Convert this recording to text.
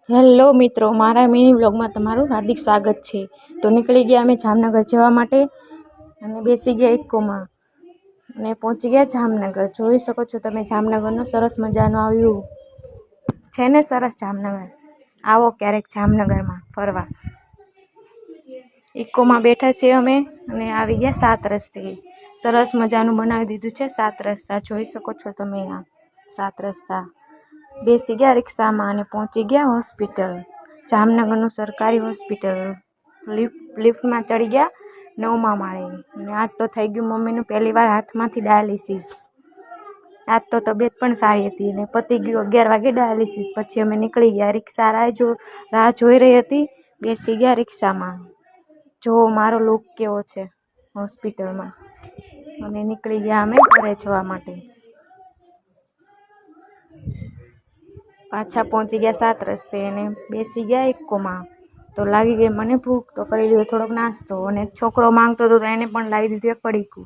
Hello મિત્રો, મારા mini વ્લોગમાં તમારું હાર્દિક સ્વાગત છે। તો નીકળી ગયા અમે જામનગર જવા માટે અને બેસી ગયા ઇકોમાં અને પહોંચી ગયા જામનગર। જોઈ શકો છો તમે જામનગરનો સરસ મજાનો વ્યૂ છે ને, સરસ જામનગર। આવો ક્યારેક જામનગરમાં ફરવા। ઇકોમાં બેઠા છીએ અમે અને આવી ગયા 7 રસ્તે। સરસ મજાનું બનાવી દીધું છે 7 રસ્તા, જોઈ શકો છો તમે આ 7 રસ્તા। બેસી ગયા રિક્ષામાં અને પહોંચી ગયા હોસ્પિટલ, જામનગરનું સરકારી હોસ્પિટલ। લિફ્ટમાં ચડી ગયા 9મા માળે અને આજ તો થઈ ગયું મમ્મીનું પહેલી વાર હાથમાંથી ડાયાલિસિસ। આજ તો તબિયત પણ સારી હતી અને પતી ગયું 11 વાગે ડાયાલિસિસ। પછી અમે નીકળી ગયા, રિક્ષા રાહ જોઈ રહી હતી, બેસી ગયા રિક્ષામાં। જો મારો લુક કેવો છે હોસ્પિટલમાં, અને નીકળી ગયા અમે ઘરે જવા માટે। પાછા પહોંચી ગયા 7 રસ્તે અને બેસી ગયા ઇકોમાં। તો લાગી ગઈ મને ભૂખ, તો કરી લીધો થોડોક નાસ્તો અને છોકરો માંગતો હતો તો એને પણ લાવી દીધું એક પડીકું।